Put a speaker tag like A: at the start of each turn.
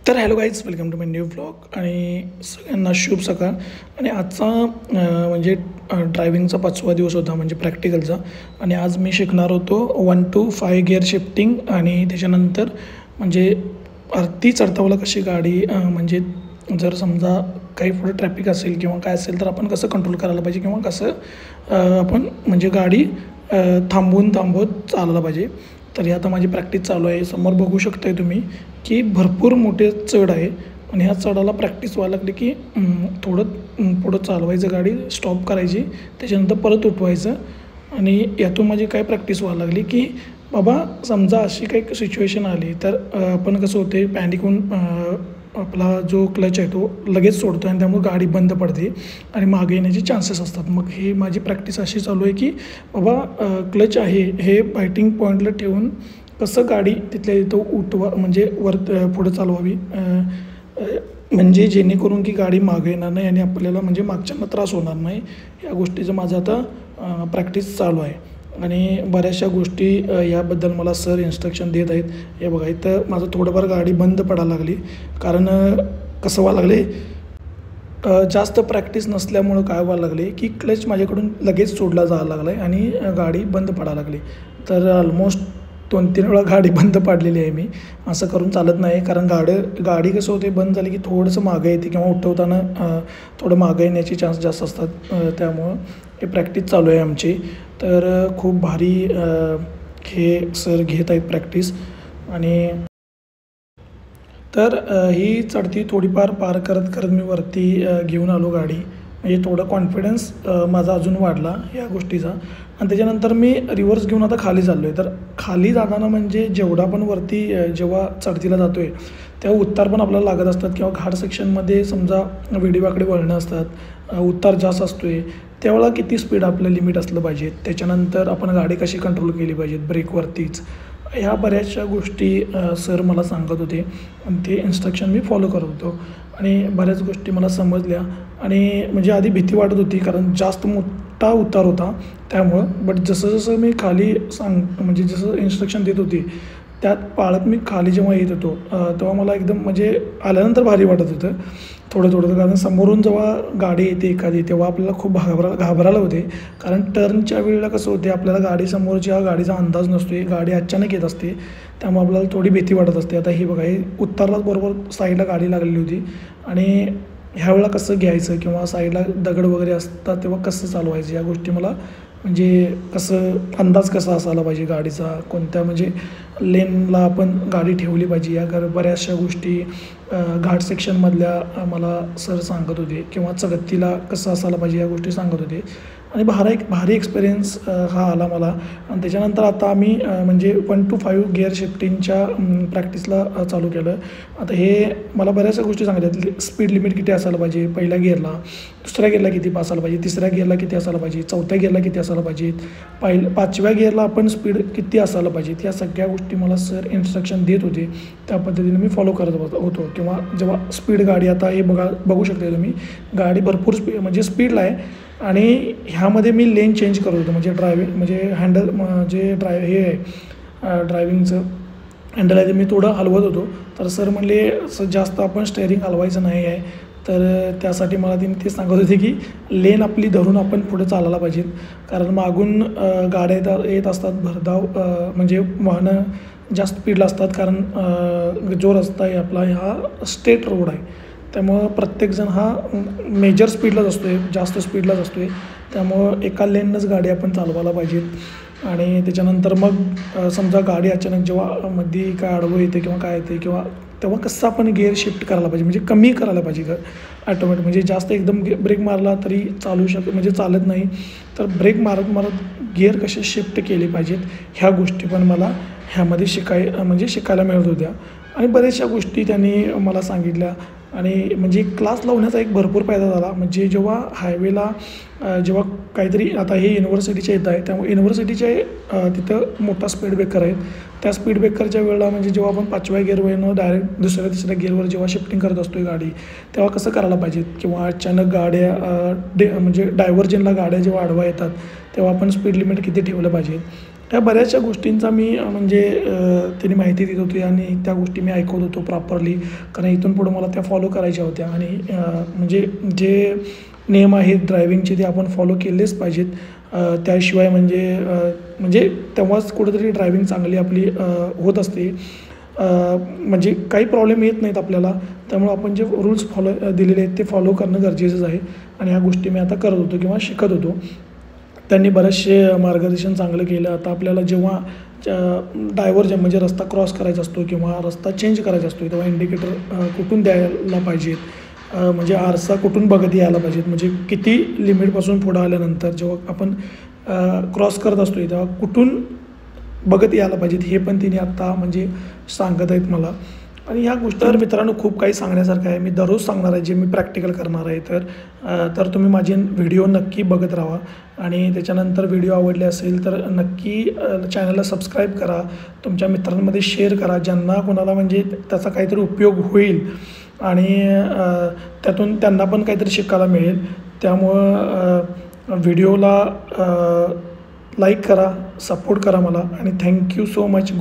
A: तर hello guys, welcome to my new vlog आणि सगळ्यांना शुभ सकाळ. आणि आजचा म्हणजे ड्रायव्हिंगचा 5वा दिवस होता, म्हणजे प्रॅक्टिकलचा. आणि आज मी शिकणार होतो 1 to 5 गिअर शिफ्टिंग. आणि त्याच्यानंतर म्हणजे ती चढतावला कशी गाडी म्हणजे जर समजा काही पुढे ट्रॅफिक असेल किंवा काय असेल तर आपण कसं कंट्रोल करायला पाहिजे किंवा कसं आपण म्हणजे गाडी थांबवत चालवला पाहिजे. तर आता माझी प्रॅक्टिस चालू आहे. समोर बघू शकताय तुम्ही की भरपूर मोठे चढ आहे आणि ह्या चढाला प्रॅक्टिस व्हायला लागली की थोडं पुढं चालवायचं, गाडी स्टॉप करायची, त्याच्यानंतर परत उठवायचं. आणि यातून माझी काय प्रॅक्टिस व्हायला लागली की बाबा समजा अशी काही सिच्युएशन आली तर आपण कसं होते, पॅनिक होऊन आपला जो क्लच आहे तो लगेच सोडतो आणि त्यामुळे गाडी बंद पडते आणि मागे येण्याचे चान्सेस असतात. मग हे माझी प्रॅक्टिस अशी चालू आहे की बाबा क्लच आहे हे बायटिंग पॉईंटला ठेवून कसं गाडी तिथल्या तिथं उठवा, म्हणजे पुढं चालवावी, म्हणजे जेणेकरून की गाडी मागे येणार नाही आणि आपल्याला म्हणजे मागच्यांना त्रास होणार नाही. या गोष्टीचं माझं आता प्रॅक्टिस चालू आहे. आणि बऱ्याचशा गोष्टी याबद्दल मला सर इन्स्ट्रक्शन देत आहेत. हे बघा, इथं माझं थोडंफार गाडी बंद पडायला लागली, कारण कसं व्हायला लागले, जास्त प्रॅक्टिस नसल्यामुळं काय व्हायला लागले की क्लच माझ्याकडून लगेच सोडला जायला लागला आहे आणि गाडी बंद पडायला लागली. तर ऑलमोस्ट 2-3 वेळा गाडी बंद पाडलेली आहे मी. असं करून चालत नाही, कारण गाडी कसं होते, बंद झाली की थोडंसं मागं येते किंवा उठवताना थोडं मागं येण्याचे चान्स जास्त असतात. त्यामुळं हे प्रॅक्टिस चालू आहे आमची. तर खूप भारी हे सर घेत आहेत प्रॅक्टिस. आणि तर ही चढती थोडीफार पार करत मी वरती घेऊन आलो गाडी. म्हणजे थोडं कॉन्फिडन्स माझा अजून वाढला या गोष्टीचा. आणि त्याच्यानंतर मी रिव्हर्स घेऊन आता खाली चाललो आहे. तर खाली जाताना म्हणजे जेवढा पण वरती जेव्हा चढतीला जातो आहे तेव्हा उतार पण आपल्याला लागत असतात, किंवा घाट सेक्शनमध्ये समजा वेडीवाकडे वळणं असतात, उतार जास्त असतो आहे, त्यावेळेला किती स्पीड आपलं लिमिट असलं पाहिजे, त्याच्यानंतर आपण गाडी कशी कंट्रोल केली पाहिजेत ब्रेकवरतीच, ह्या बऱ्याचशा गोष्टी सर मला सांगत होते आणि ते इन्स्ट्रक्शन मी फॉलो करत होतो. आणि बऱ्याच गोष्टी मला समजल्या. आणि म्हणजे आधी भीती वाटत होती, कारण जास्त मोठा उतार होता त्यामुळं. बट जसं मी खाली म्हणजे जसं इन्स्ट्रक्शन देत होती त्यात पाळत मी खाली जेव्हा येत होतो तेव्हा मला एकदम म्हणजे आल्यानंतर भारी वाटत होतं थोडं, कारण समोरून जेव्हा गाडी येते एखादी तेव्हा आपल्याला खूप घाबरायला होते. कारण टर्नच्या वेळेला कसं होते, आपल्याला गाडी समोरच्या गाडीचा अंदाज नसतो, गाडी अचानक येत असते, त्यामुळे आपल्याला थोडी भीती वाटत असते. आता हे बघा, हे उतरलाच बरोबर साईडला गाडी लागलेली होती. आणि ह्यावेळेला कसं घ्यायचं किंवा साईडला दगड वगैरे असतात तेव्हा कसं चालवायचं, या गोष्टी मला म्हणजे कसं अंदाज कसा असायला पाहिजे गाडीचा, कोणत्या म्हणजे लेनला आपण गाडी ठेवली पाहिजे, या बऱ्याचशा गोष्टी घाट सेक्शनमधल्या मला सर सांगत होते, किंवा चढतीला कसं असायला पाहिजे या गोष्टी सांगत होते. आणि भारी एक्सपिरियन्स हा आला मला. आणि त्याच्यानंतर आता आम्ही म्हणजे 1 to 5 गिअर शिफ्टिंगच्या प्रॅक्टिसला चालू केलं. आता हे मला बऱ्याचशा गोष्टी सांगितल्या, स्पीड लिमिट किती असायला पाहिजे पहिल्या गिअरला, दुसऱ्या गिअरला किती असायला पाहिजे, तिसऱ्या गिअरला किती असायला पाहिजे, चौथ्या गिअरला किती असायला पाहिजे, 5व्या गिअरला आपण स्पीड किती असायला पाहिजे, या सगळ्या गोष्टी मला सर इन्स्ट्रक्शन देत होते. त्या पद्धतीने मी फॉलो करत होतो. किंवा जेव्हा स्पीड गाडी, आता हे बघू शकता तुम्ही, गाडी भरपूर म्हणजे स्पीडला आहे. आणि ह्यामध्ये मी लेन चेंज करत होतो, म्हणजे म्हणजे हँडल जे हे आहे ड्रायव्हिंगचं हँडल आहे ते मी थोडं हलवत होतो. तर सर म्हणले जास्त आपण स्टेअरिंग हलवायचं नाही आहे. तर त्यासाठी मला ते सांगत होते की लेन आपली धरून आपण पुढे चालायला पाहिजे, कारण मागून गाड्या येत असतात भरधाव, म्हणजे वाहनं जास्त स्पीडला असतात, कारण जो रस्ता आहे आपला हा स्टेट रोड आहे, त्यामुळं प्रत्येकजण हा मेजर स्पीडलाच असतो आहे, जास्त स्पीडलाच असतो आहे. त्यामुळं एका लेननंच गाडी आपण चालवायला पाहिजेत. आणि त्याच्यानंतर मग समजा गाडी अचानक जेव्हा मध्ये काय आडवं येते किंवा काय येते, किंवा तेव्हा कसं आपण गिअर शिफ्ट करायला पाहिजे, म्हणजे कमी करायला पाहिजे ॲटोमॅटिक, म्हणजे जास्त एकदम ब्रेक मारला तरी म्हणजे चालत नाही. तर ब्रेक मारत गिअर कसे शिफ्ट केले पाहिजेत, ह्या गोष्टी पण मला ह्यामध्ये शिकायला मिळत होत्या. आणि बऱ्याचशा गोष्टी त्यांनी मला सांगितल्या. आणि म्हणजे क्लास लावण्याचा एक भरपूर फायदा झाला. म्हणजे जेव्हा हायवेला जेव्हा काहीतरी, आता हे युनिव्हर्सिटीच्या येत आहे त्यामुळे युनिव्हर्सिटीच्या तिथं मोठा स्पीड ब्रेकर आहे, त्या स्पीड ब्रेकरच्या वेळेला म्हणजे जेव्हा आपण 5व्या गिअरवरनं डायरेक्ट तिसऱ्या गिअरवर जेव्हा शिफ्टिंग करत असतो गाडी, तेव्हा कसं करायला पाहिजे, किंवा अचानक गाड्या म्हणजे डायव्हर्जनला गाड्या जेव्हा आडवा येतात तेव्हा आपण स्पीड लिमिट किती ठेवलं पाहिजे, ह्या बऱ्याचशा गोष्टींचा मी म्हणजे त्यांनी माहिती देत होती आणि त्या गोष्टी मी ऐकत होतो प्रॉपरली, कारण इथून पुढं मला त्या फॉलो करायच्या होत्या. आणि म्हणजे जे नियम आहेत ड्रायव्हिंगचे ते आपण फॉलो केलेच पाहिजेत. त्याशिवाय म्हणजे तेव्हाच कुठेतरी ड्रायव्हिंग चांगली आपली होत असते. म्हणजे काही प्रॉब्लेम येत नाहीत आपल्याला. त्यामुळं आपण जे रूल्स फॉलो दिलेले आहेत ते फॉलो करणं गरजेचंच आहे. आणि ह्या गोष्टी मी आता करत होतो किंवा शिकत होतो. त्यांनी बरेचसे मार्गदर्शन चांगलं केलं. आता आपल्याला जेव्हा डायव्हर्जन म्हणजे रस्ता क्रॉस करायचा असतो किंवा रस्ता चेंज करायचा असतो तेव्हा इंडिकेटर कुठून द्यायला पाहिजेत, म्हणजे आरसा कुठून बघत यायला पाहिजेत, म्हणजे किती लिमिटपासून पुढं आल्यानंतर जेव्हा आपण क्रॉस करत असतो तेव्हा कुठून बघत यायला पाहिजेत हे पण तिने आत्ता म्हणजे सांगत आहेत मला. आणि ह्या गोष्टीवर मित्रांनो खूप काही सांगण्यासारखं आहे. मी दररोज सांगणार आहे जे मी प्रॅक्टिकल करणार आहे. तर तुम्ही माझे व्हिडिओ नक्की बघत राहा. आणि त्याच्यानंतर व्हिडिओ आवडले असेल तर नक्की चॅनलला सबस्क्राईब करा, तुमच्या मित्रांमध्ये शेअर करा ज्यांना कोणाला म्हणजे त्याचा काहीतरी उपयोग होईल आणि त्यातून त्यांना पण काहीतरी शिकायला मिळेल. त्यामुळं व्हिडिओला लाईक करा, सपोर्ट करा मला. आणि थँक्यू सो मच.